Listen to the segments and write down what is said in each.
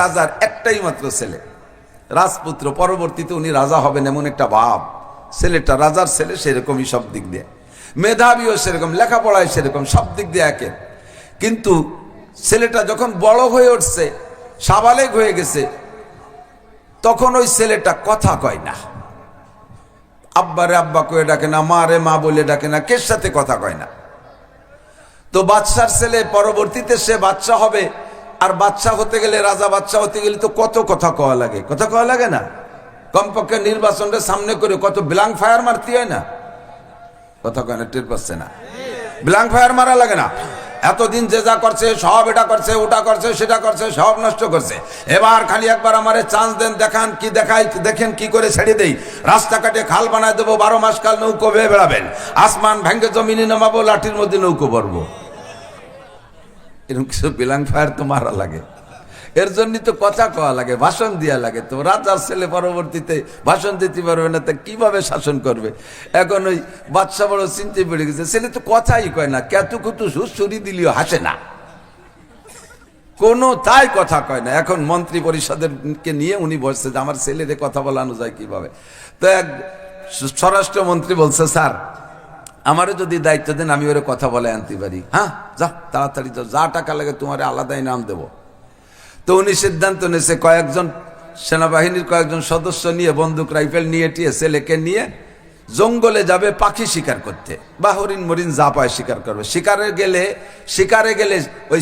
রাজার একটাই মাত্র ছেলে, রাজপুত্র, পরবর্তীতে উনি রাজা হবেন এমন একটা ভাব। ছেলেটা রাজার ছেলে, সেরকমই সব দিক দিয়ে, মেধাবীও সেরকম, লেখাপড়ায় সেরকম, সব দিক দিয়ে একের। কিন্তু ছেলেটা যখন বড় হয়ে উঠছে, সাবালেগ হয়ে গেছে, তখন ওই ছেলেটা কথা কয় না। আব্বারে আব্বা কয়ে ডাকে না, মা রে মা বলে ডাকে না, কের সাথে কথা কয় না। তো বাদশার ছেলে, পরবর্তীতে সে বাদশা হবে। আর বাদশা হতে গেলে, রাজা বাদশা হতে গেলে তো কত কথা কওয়া লাগে, কথা কওয়া লাগে না? কমপক্ষে নির্বাচনটা সামনে করে কত ব্ল্যাঙ্ক ফায়ার মারতে হয় না? কথা কয় না, টের পাচ্ছে না? ব্ল্যাঙ্ক ফায়ার মারা লাগে না? এতদিন যে যা করছে সব, এটা করছে, ওটা করছে, সেটা করছে, সব নষ্ট করছে। এবার খালি একবার আমারে চান্স দেন, দেখান কি দেখাই, দেখেন কি করে ছেড়ে দেই। রাস্তাঘাটে খাল বানায় দেবো, 12 মাস কাল নৌকো বেয়ে বেড়াবেন, আসমান ভেঙ্গে জমিনে নামাবো, লাঠির মধ্যে নৌকো ভরবো। এরকম কিছু ব্ল্যাঙ্ক ফায়ার তো মারা লাগে। এর জন্যই তো কথা কওয়া লাগে, ভাষণ দেওয়া লাগে। তো রাজার ছেলে পরবর্তীতে ভাষণ দিতে পারবে না, তা কিভাবে শাসন করবে? এখন ওই বাদশা বড় চিন্তায় পড়ে গেছে, ছেলে তো কথাই কয় না, কেতু কুতু সুরি দিলেও হাসে না, কোনো তাই কথা কয় না। এখন মন্ত্রী পরিষদেরকে নিয়ে উনি বসছে যে আমার ছেলেদের কথা বলানো যায় কিভাবে। তো এক স্বরাষ্ট্রমন্ত্রী বলছে, স্যার আমারও যদি দায়িত্ব দেন আমি ওরে কথা বলে আনতে পারি। হ্যাঁ যা, তাড়াতাড়ি যাও, যা টাকা লাগে তোমার আলাদাই নাম দেবো। তো উনি সিদ্ধান্ত নিয়েছে, কয়েকজন সেনাবাহিনীর কয়েকজন সদস্য নিয়ে, বন্দুক রাইফেল নিয়ে টিয়ে ছেলেকে নিয়ে জঙ্গলে যাবে পাখি শিকার করতে, বা হরিণ মরিণ যা পায় শিকার করবে। শিকারে গেলে ওই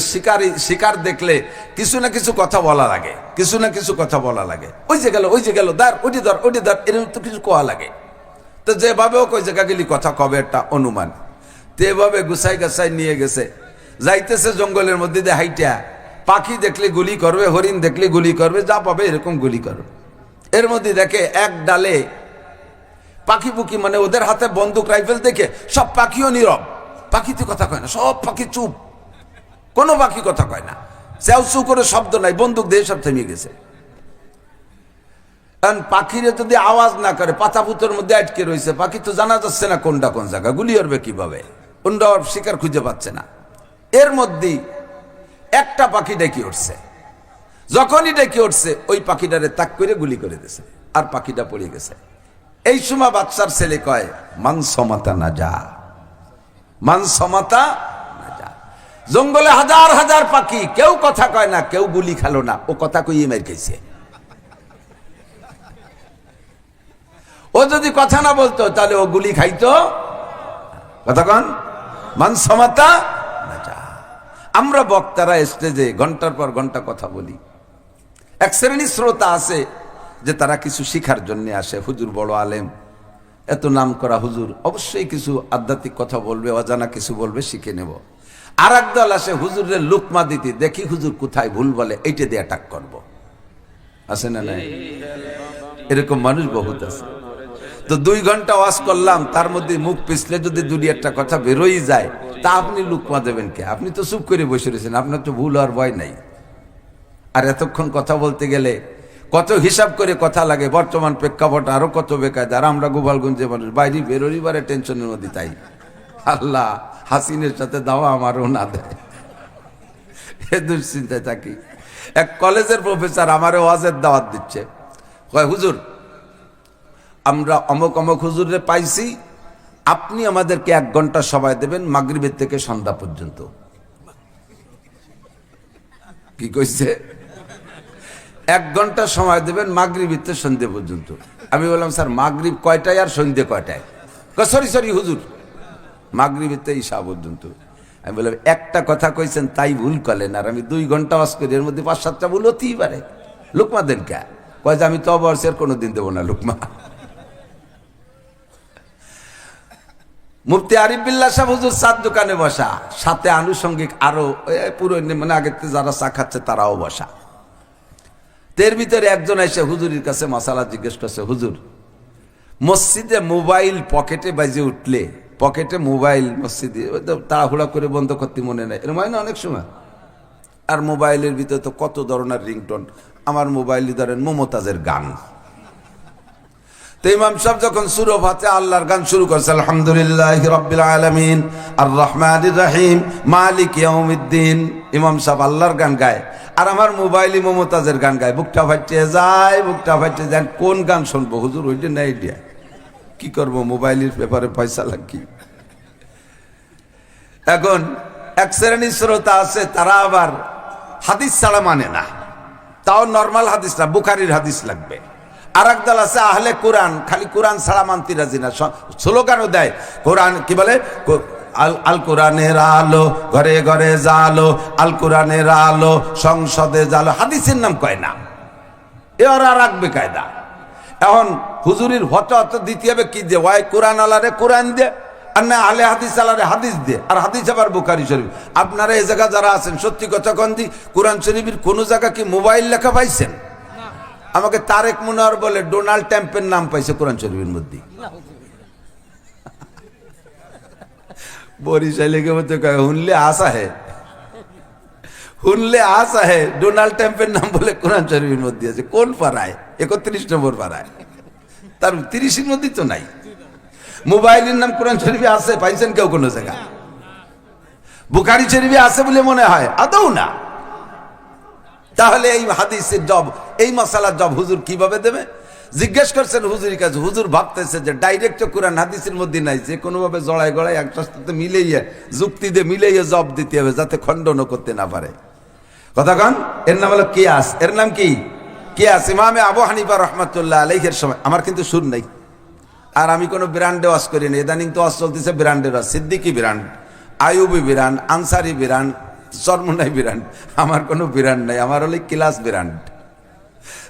শিকার দেখলে কিছু না কিছু কথা বলা লাগে, কিছু না কিছু কথা বলা লাগে। ওই যে গেল দাঁড়, ওটি ধর, এরকম তো কিছু কোয়া লাগে। তো যেভাবে হোক ওই জায়গা গেলি কথা কবে একটা অনুমান। তো এভাবে গুছাই গাছাই নিয়ে গেছে, যাইতেছে জঙ্গলের মধ্যে দিয়ে হাইটা। পাখি দেখলে গুলি করবে, হরিণ দেখলে গুলি করবে, যা পাবে এরকম গুলি করবে। এর মধ্যে দেখে এক ডালে পাখি পুকি, মানে ওদের হাতে বন্দুক রাইফেল দেখে সব পাখিও নীরব, পাখিতে কথা কয় না, সব পাখি চুপ, কোনো পাখি কথা কয় না, চেউ করে শব্দ নাই, বন্দুক দিয়ে সব থেমে গেছে। কারণ পাখিরে যদি আওয়াজ না করে, পাতা পুতোর মধ্যে আটকে রয়েছে, পাখি তো জানা যাচ্ছে না কোনটা কোন জায়গা, গুলি করবে কিভাবে, কোনটা শিকার খুঁজে পাচ্ছে না। এর মধ্যেই একটা পাখি ডেকে উঠছে, যখনই ডেকে উঠছে ওই পাখিটারে তাক করে গুলি করে দিয়েছে, আর পাখিটা পড়ে গেছে। এই সময় বাদশার ছেলে কয়, মান সমাতা না যা, মান সমাতা না যা। জঙ্গলে হাজার হাজার পাখি, কেউ কথা কয় না, কেউ গুলি খেলো না, ও কথা কইয়ে মেরে খেয়েছে। ও যদি কথা না বলতো তাহলে ও গুলি খাইতো। কথা কন, মান সমাতা না যা। আমরা বক্তারা স্টেজে ঘন্টার পর ঘন্টা কথা বলি। এক শ্রেণী শ্রোতা আছে যে তারা কিছু শিখার জন্য আসে, হুজুর বড় আলেম, এত নাম করা হুজুর, অবশ্যই কিছু আধ্যাত্মিক কথা বলবে, অজানা কিছু বলবে, শিখে নেব। আর একদল আসে হুজুরের লুকমা দিতে, দেখি হুজুর কোথায় ভুল বলে, এইটা দিয়ে অ্যাটাক করবো। আছে না নাই? এরকম মানুষ বহুত আছে। তো 2 ঘন্টা ওয়াজ করলাম, তার মধ্যে মুখ পিছলে যদি 2-1টা কথা বেরোই যায়, তা আপনি লুকমা দেবেন কে? আপনি তো চুপ করে বসে রয়েছেন, আপনার তো ভুল হওয়ার ভয় নাই। আর এতক্ষণ কথা বলতে গেলে কত হিসাব করে কথা লাগে, বর্তমান প্রেক্ষাপট আরো কত বেকায়দা। আর আমরা গোপালগঞ্জে মানুষ, বাইরে বেরোরিবারে টেনশনের মধ্যে, তাই আল্লাহ হাসিনের সাথে দাওয়া আমারও না দেয়, এ দুশ্চিন্তায় থাকি। এক কলেজের প্রফেসর আমারে ওয়াজের দাওয়াত দিচ্ছে, কয় হুজুর আমরা অমুক অমুক হুজুরে পাইছি, আপনি আমাদেরকে 1 ঘন্টা সময় দেবেন, মাগরিবের থেকে সন্ধ্যা পর্যন্ত। কি কইছে? 1 ঘন্টা সময় দেবেন, মাগরিবের থেকে সন্ধ্যা পর্যন্ত। আমি বললাম, স্যার মাগরিব কয়টায় আর সন্ধ্যে কয়টায়? সরি হুজুর, মাগরিবের থেকে ঈশা পর্যন্ত। আমি বললাম, একটা কথা কইছেন তাই ভুল করলেন, আর আমি 2 ঘন্টা ওয়াজ করি, এর মধ্যে 5-7টা ভুল হতেই পারে। লুকমা দেন কে? কয় যে আমি তো অবশ্যই কোনোদিন দেবো না লুকমা। মুফতি আরিফ বিল্লাহ সাহেব হুজুর চার দোকানে বসা, সাথে আনুষঙ্গিক আরো পুরো মানে আগের যারা চা খাচ্ছে তারাও বসা। এর ভিতরে একজন এসে হুজুরের কাছে মশালা জিজ্ঞেস করছে, হুজুর মসজিদে মোবাইল পকেটে বাজে উঠলে, পকেটে মোবাইল মসজিদে তাড়াহুড়া করে বন্ধ করতে মনে নেই, এরকম হয় না অনেক সময়। আর মোবাইলের ভিতরে তো কত ধরনের রিংটোন, আমার মোবাইলে ধরেন মমতাজের গান। তো ইমাম সাহেব যখন সূরা ফাতিহা আল্লাহর গান শুরু করছে, আলহামদুলিল্লাহি রাব্বিল আলামিন আর রহমানির রহিম মালিক ইয়াউমিদ্দিন, ইমাম সাহেব আল্লাহর গান গায়, আর আমার মোবাইলই মমতাজের গান গায়, বুকটা ফাটছে যায়, বুকটা ফাটছে যায়। কোন গান শুনবো হুজুর? ওইটা নাই দিয়া কি করবো, মোবাইলের ব্যাপারে পয়সা লাগি। এখন এক শ্রেণীর শ্রোতা আছে, তারা আবার হাদিস ছাড়া মানে না, তাও নর্মাল হাদিস না, বুখারীর হাদিস লাগবে। আর একদল আছে আহলে কোরআন, খালি কোরআন ছাড়া মানতে রাজি না, স্লোগানও দেয় কোরআন, কি বলে, আল কোরআনের আলো ঘরে ঘরে জালো, আল কোরআনের আলো সংসদে জালো, হাদিসের নাম কয় না। এ ওরা রাখবে কায়দা। এখন হুজুরির হঠাৎ দিতে হবে কি দিয়ে, ওয়াই কোরআন আলারে কোরআন দে, আর না আহলে হাদিস আলারে হাদিস দে, আর হাদিস আবার বুখারী শরীফ। আপনারা এই জায়গা যারা আছেন, সত্যি কথা কন দি, কোরআন শরীফের কোন জায়গা কি মোবাইল লেখা পাইছেন? আমাকে তারেক মুনার বলে ডোনাল্ড ট্রাম্পের নাম পাইছে কোরআন শরীফের মধ্যে। বরিশালে কে বলতে কয় হুনলে আসা হে, হুনলে আসা হে, ডোনাল্ড ট্রাম্পের নাম বলে কোরআন শরীফের মধ্যে আছে। কোন পাড়ায়? 31 নম্বর পাড়ায়, তার 30-এর মধ্যে তো নাই। মোবাইলের নাম কোরআন শরীফে আছে পাইছেন কেউ কোন জায়গা? বুখারী শরীফে আছে বলে মনে হয়, আদৌ না। তাহলে এই হাদিসের জব, এই মশালার জব হুজুর কিভাবে দেবে? জিজ্ঞেস করছেন হুজুরের কাছে, হুজুর ভাবতেছে যে ডাইরেক্ট কোরআন হাদিসের মধ্যে নাই, যে কোনোভাবে জড়ায় গড়ায় একটার সাথে মিলাইয়া, যুক্তি দিয়ে মিলাইয়া জব দিতে হবে, যাতে খণ্ডনও করতে না পারে। কথা কন? এর নাম হলো কিয়াস। এর নাম কি? কিয়াস। ইমামে আবু হানিফা রাহমাতুল্লাহ আলাইহির সময়, আমার কিন্তু সুর নাই, আর আমি কোনো ব্র্যান্ডে ওয়াজ করি না। ইদানিং তো ওয়াজ চলতেছে ব্র্যান্ডের ওয়াজ, Siddiqui brand, Ayubi brand, Ansari brand, Charmonai brand. আমার কোনো ব্র্যান্ড নাই, আমার হলো ক্লাস ব্র্যান্ড।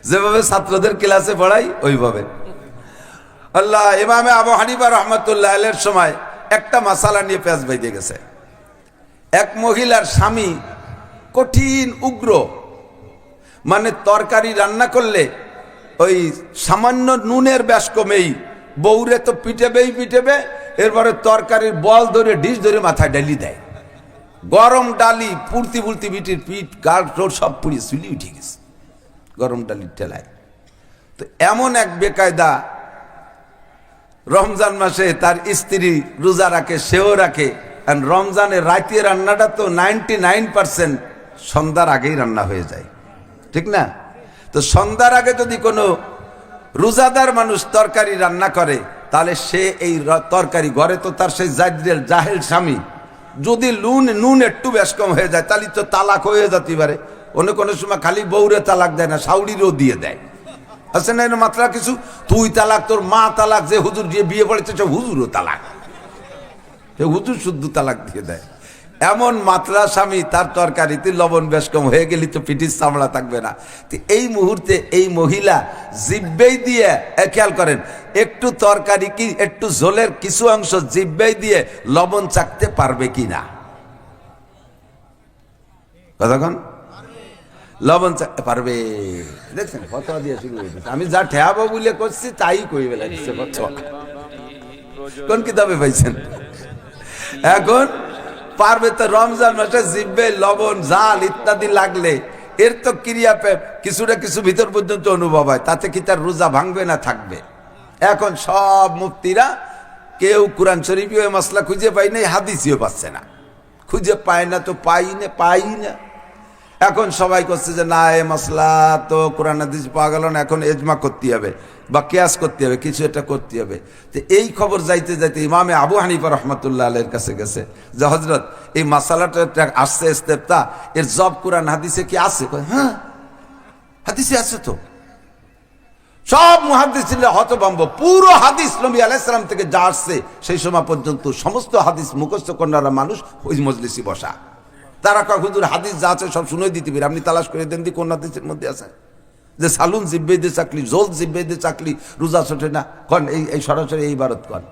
যেভাবে ছাত্রদের ক্লাসে পড়াই ওইভাবে। আল্লাহ, ইমামে আবু হানিফা রাহমাতুল্লাহ আলাইহির সময় একটা মাসালা নিয়ে পেঁচ বাইতে গেছে। এক মহিলার স্বামী কঠিন উগ্র, মানে তরকারি রান্না করলে ওই সামান্য নুনের ব্যাস কমেই বউরে তো পিটেবেই পিটেবে, এরপরে তরকারির বল ধরে ডিশ ধরে মাথায় ডালি দেয়। গরম ডালি পুড়তি পুড়তি বিটির পিঠ গাল টোর সব পুড়িয়ে চুলি উঠে গেছে গরম ডালির ঠেলায়। তো এমন এক বেকায়দা, রমজান মাসে তার স্ত্রী রোজা রাখে, সেও রাখে, আর রমজানের রাতে রান্নাটা তো 99% সন্ধ্যার আগেই রান্না হয়ে যায়, ঠিক না? তো সন্ধ্যার আগে যদি কোনো রোজাদার মানুষ তরকারি রান্না করে, তাহলে সে এই তরকারি, ঘরে তো তার সেই জাহেল স্বামী, যদি নুন একটু বেশ কম হয়ে যায়, তাহলে তো তালাক হয়ে যেতে পারে। অনেক কোনো সময় খালি বউরে তালাক দেয় না, শাউরিরও দিয়ে দেয়, আছে না? এর মাত্রা কিছু, তুই তালাক, তোর মা তালাক, যে হুজুর দিয়ে বিয়ে পড়েছে সে হুজুরও তালাক, সে হুজুর শুদ্ধ তালাক দিয়ে দেয়। এমন মাত্রা স্বামী, তার তরকারিতে লবণ বেশ কম হয়ে গেলে তো পিঠির চামড়া থাকবে না। তো এই মুহূর্তে এই মহিলা জিব্বেই দিয়ে, খেয়াল করেন, একটু তরকারি কি একটু ঝোলের কিছু অংশ জিব্বেই দিয়ে লবণ চাকতে পারবে কি না? কতক্ষণ লবণ চাকতে পারবে? দেখছেন ফতোয়া দিয়ে শুরু হয়েছে। আমি যা ঠেয়াবো বলে করছি তাই কই বেলা দিচ্ছে ফতোয়া। কোন কিতাবে পাইছেন? এখন পারবে তো? রমজান মাসে জিব্বে লবণ, ঝাল ইত্যাদি লাগলে এর তো ক্রিয়া কিছুটা কিছু ভিতর পর্যন্ত অনুভব হয়, তাতে কি তার রোজা ভাঙবে না থাকবে? এখন সব মুফতিরা কেউ কোরআন শরীফেও মশলা খুঁজে পাই নাই, হাদিসিও পাচ্ছে না, খুঁজে পায় না, তো পাই না। এখন সবাই করছে যে না, এ মশলা তো কোরআন হাদিস পাওয়া গেল না, এখন এজমা করতে হবে বা কিয়াস করতে হবে, কিছু একটা করতে হবে। তো এই খবর যাইতে যাইতে ইমামে আবু হানিফা রহমাতুল্লাহ আলাইহির কাছে গেছে যে হযরত, এই মাসালাটা আসছে ইস্তেফতা, এর জব কোরআন হাদিসে কি আছে? হ্যাঁ, হাদিসে আছে তো। সব মুহাদ্দিসিনরা হতভম্ব, পুরো হাদিস নবী আলাইহিস সালাম থেকে যা আসছে সেই সময় পর্যন্ত সমস্ত হাদিস মুখস্থ করার মানুষ ওই মজলিসে বসা। তারা কয় হুজুর হাদিস যা আছে সব শুনে দিতে পারি, আপনি তালাশ করে দেন দি কোন হাদিসের মধ্যে আছে যে সালুন জিব্বে দিয়ে চাকলি, জোল জিব্বে দিয়ে চাকলি, রোজা ছোটে না। কন এই সরাসরি এই ভারত কন।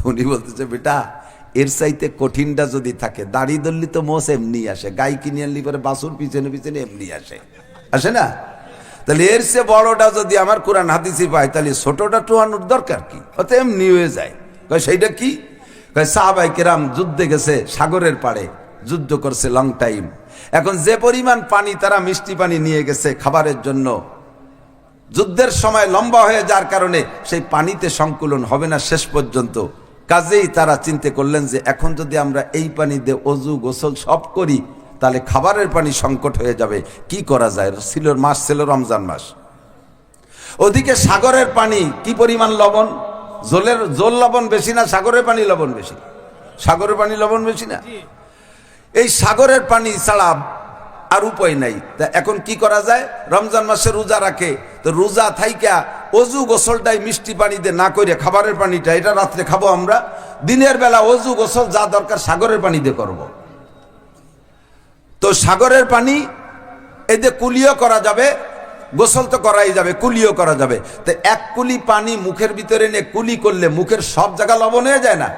উনি বলতেছে, বেটা এর চাইতে কঠিনটা যদি থাকে, দাড়ি দল্লি তো মোষ এমনি আসে, গাই কিনে আনলি পরে বাসুর পিছনে পিছনে এমনি আসে না? তাহলে এর চেয়ে বড়টা যদি আমার কোরআন হাদিসে পাই, তাহলে ছোটটা টুয়ানোর দরকার কি? অত এমনি হয়ে যায়। কয় সেইটা কি? কয় সাহাবায়ে কেরাম যুদ্ধে গেছে, সাগরের পাড়ে যুদ্ধ করছে লং টাইম। এখন যে পরিমাণ পানি তারা মিষ্টি পানি নিয়ে গেছে খাবারের জন্য, যুদ্ধের সময় লম্বা হয়ে যাওয়ার কারণে সেই পানিতে সংকুলন হবে না শেষ পর্যন্ত। কাজেই তারা চিন্তা করলেন যে এখন যদি আমরা এই পানি দিয়ে অজু গোসল সব করি, তাহলে খাবারের পানি সংকট হয়ে যাবে। কি করা যায়? মাস ছিল রমজান মাস। ওদিকে সাগরের পানি কি পরিমাণ লবণ, জল লবণ বেশি না সাগরের পানি লবণ বেশি? সাগরের পানি লবণ বেশি না? এই সাগরের পানি ছাড়া আর উপায় নাই। তা এখন কি করা যায়? রমজান মাসে রোজা রাখে, তো রোজা থাইকা অজু গোসলটাই মিষ্টি পানি দিয়ে না করে খাবারের পানিটা এটা রাত্রে খাবো আমরা, দিনের বেলা অজু গোসল যা দরকার সাগরের পানি দিয়ে করব। তো সাগরের পানি এতে কুলিও করা যাবে, গোসল তো করাই যাবে, কুলিও করা যাবে। তো এক কুলি পানি মুখের ভিতরে নিয়ে কুলি করলে মুখের সব জায়গা লবণ হয়ে যায় না?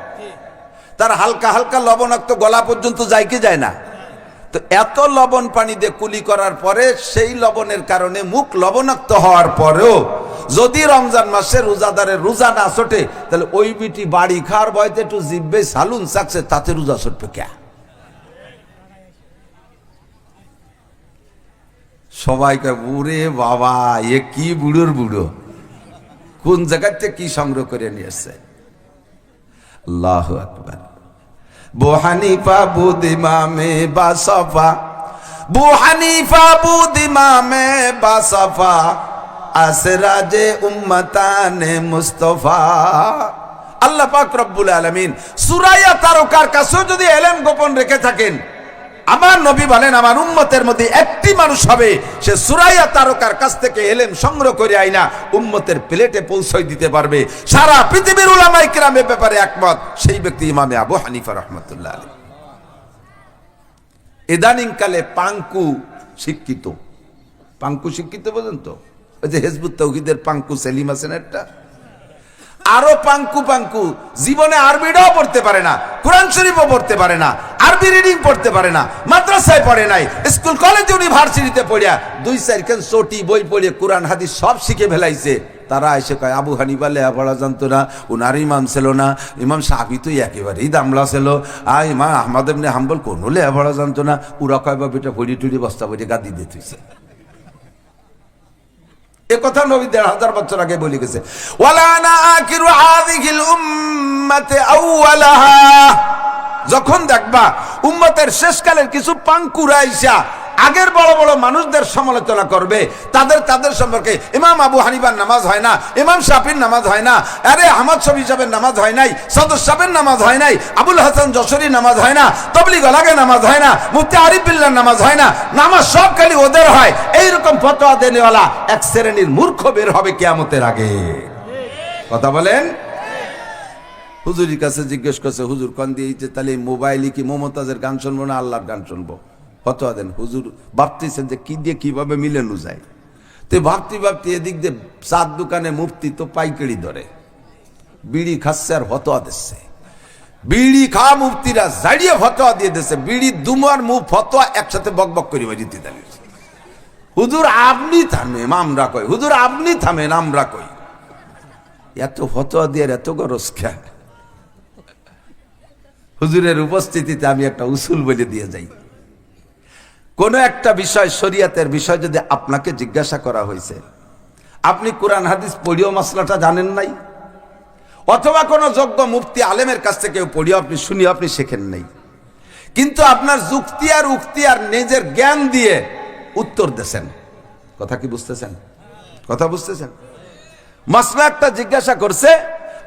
তার হালকা হালকা লবণাক্ত গলা পর্যন্ত যায় কি যায় না? তো এত লবণ পানি দিয়ে কুলি করার পরে সেই লবণের কারণে মুখ লবণাক্ত হওয়ার পরেও যদি রমজান মাসে রোজাদারের রোজা না ছোটে, তাহলে ওই বিটি বাড়ি খাওয়ার বয়তে একটু জিব্বে সালুন চাকছে, তাতে রোজা ছোটবে কে? সবাইকে বুড়ে বাবা, এ কি বুড়োর বুড়ো, কোন জায়গাতে কি সংগ্রহ করে নিয়ে এসছে। আল্লাহু আকবার। বু হানিফা বুদ ইমামে বাসফা, বু হানিফা বুদ ইমামে বাসফা, আসরাজে উম্মতানে মুস্তাফা। আল্লাহ পাক রব্বুল আলামিন সূরা তারকার কাছেও যদি ইলম গোপন রেখে থাকেন, আমার নবী বলেন আমার উম্মতের মধ্যে একটি মানুষ হবে সে সূরা তারকার কাছ থেকে ইলম সংগ্রহ করে আইনা উম্মতের প্লেটে পৌঁছায় দিতে পারবে। সারা পৃথিবীর উলামায়ে কিরামের ব্যাপারে একমত, সেই ব্যক্তি ইমামে আবু হানিফা রাহমাতুল্লাহ আলাইহি। ইদানিং কালে পাঙ্কু শিক্ষিত, পাঙ্কু শিক্ষিত বোঝেন তো? ওই যে হিজবুত তাওহীদের পাঙ্কু সেলিম আছেন একটা, আরো পাঙ্কু পাঙ্কু জীবনে আরবিটাও পড়তে পারে না, কোরআন শরীফও পড়তে পারে না, আরবি রিডিং পড়তে পারে না, মাদ্রাসায় পড়ে নাই, স্কুল কলেজ ইউনিভার্সিটিতে পড়িয়া 2-4 খান চটি বই পড়িয়ে কোরআন হাদিস সব শিখে ফেলাইছে। তারা এসে কয় আবু হানিফা লেখাপড়া জানতো না, উনার ইমাম ছিল না, ইমাম শাফি তো একেবারেই দামলা ছিল, আর ইমাম আহমদ ইবনে হাম্বল কোনো লেখাপড়া জানতো না। ওরা কয় বা বেটা ভরি টুড়ি বস্তা ভরি গাদি দিয়ে থুইছে। এ কথা নবী 1500 বছর আগে বলে গেছে। ওয়ালা আনা আখিরু হাযিহিল উম্মতি আউওয়ালাহা, যখন দেখবা উম্মতের শেষকালের কিছু পাঙ্কুরা আইসা আগের বড় বড় মানুষদের সমালোচনা করবে, তাদের সম্পর্কে ইমাম আবু হানিফার নামাজ হয় না, ইমাম শাফির নামাজ হয় না, আরে আহমদ শফি সাহেবের নামাজ হয় নাই, সদর সাহেবের নামাজ হয় নাই, আবুল হাসান যশোরীর নামাজ হয় না, তবলিগ আলাগে নামাজ হয় না, মুফতি আরিফ বিল্লাহর নামাজ হয় না, নামাজ সব খালি ওদের হয়। এইরকম ফতোয়া দেনেওয়ালা এক শ্রেণীর মূর্খ বের হবে কিয়ামতের আগে। কথা বলেন? হুজুরের কাছে জিজ্ঞেস করছে, হুজুর কোন দিয়েছে, তাহলে মোবাইলে কি মমতাজের গান শুনবো না আল্লাহর গান শুনবো? ফতোয়া দেন। হুজুর ভাবতেছেন যে কি দিয়ে কিভাবে মিলানো যায়। তো ভাবতে এদিক দিয়ে চার দোকানে মুফতি তো পাইকারি ধরে বিড়ি খাচ্ছে আর ফতোয়া দিচ্ছে, বিড়ি খাওয়া মুফতিরা জাড়িয়ে ফতোয়া দিয়ে দিচ্ছে, বিড়ি দুমার মুখ ফতোয়া একসাথে বক বক করে বাড়িতে দাঁড়িয়ে। হুজুর আপনি থামেন আমরা কই, হুজুর আপনি থামেন আমরা কই। এত ফতোয়া দিয়ে এত গরজ খেয়া। হুজুরের উপস্থিতিতে আমি একটা উসুল বলে দিয়ে যাই। কোন একটা বিষয়, শরীয়তের বিষয় যদি আপনাকে জিজ্ঞাসা করা হয়েছে, আপনি কোরআন হাদিস পড়িও মাসলাটা জানেন নাই, অথবা কোনো যোগ্য মুফতি আলেমের কাছ থেকে পড়িও আপনি শুনিও আপনি শেখেন নাই, কিন্তু আপনার যুক্তি আর উক্তি আর নিজের জ্ঞান দিয়ে উত্তর দেন। কথা কি বুঝতেছেন? কথা বুঝতেছেন? মাসলা একটা জিজ্ঞাসা করছে,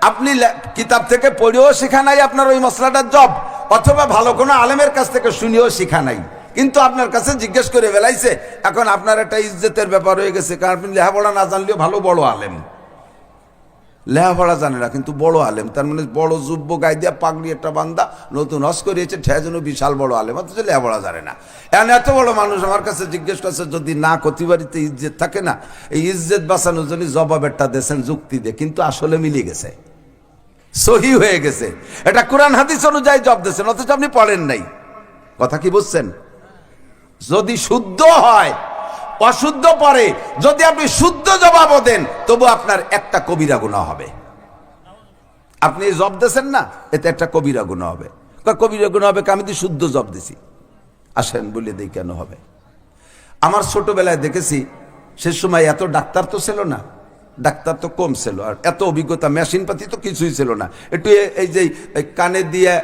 আপনি কিতাব থেকে পড়িও শেখা নাই আপনার ওই মশলাটার জব, অথবা ভালো কোনো আলেমের কাছ থেকে শুনিও শেখা নাই, কিন্তু আপনার কাছে জিজ্ঞেস করে বেলাইছে। এখন আপনার একটা ইজ্জতের ব্যাপার হয়ে গেছে, কারণ আপনি লেখাপড়া না জানলেও ভালো বড় আলেম, লেখাপড়া জানে না কিন্তু বড় আলেম, তার মানে বড় যুব্য গায়ে দিয়া পাগড়ি একটা বান্দা নতুন হজ করিয়েছে, ঠেজন্য বিশাল বড় আলেম, অথচ লেখাপড়া জানে না। এখন এত বড় মানুষ আমার কাছে জিজ্ঞেস করছে, যদি না কতিবাড়িতে ইজ্জত থাকে না, এই ইজ্জত বাঁচানোর জন্য জবাবেরটা দিয়েছেন যুক্তি দিয়ে, কিন্তু আসলে মিলে গেছে, সহি হয়ে গেছে, এটা কোরআন হাদিস অনুযায়ী জব দিয়েছেন, অথচ আপনি পড়েন নাই। কথা কি বুঝছেন? যদি শুদ্ধ হয়, অশুদ্ধ পরে, যদি আপনি শুদ্ধ জবাব দেন, তবু আপনার একটা কবিরা গুনাহ হবে। আপনি জব দিয়েছেন না, এতে একটা কবিরা গুনাহ হবে। কবিরা গুনাহ হবে, আমি তো শুদ্ধ জব দিছি। আসেন বলে দেই কেন হবে। আমার ছোটবেলায় দেখেছি, সে সময় এত ডাক্তার তো ছিল না, ডাক্তার তো কম ছিল, আর এত অভিজ্ঞতা মেশিন পাতি তো কিছুই ছিল না। একটু এই যে কানে দিয়ে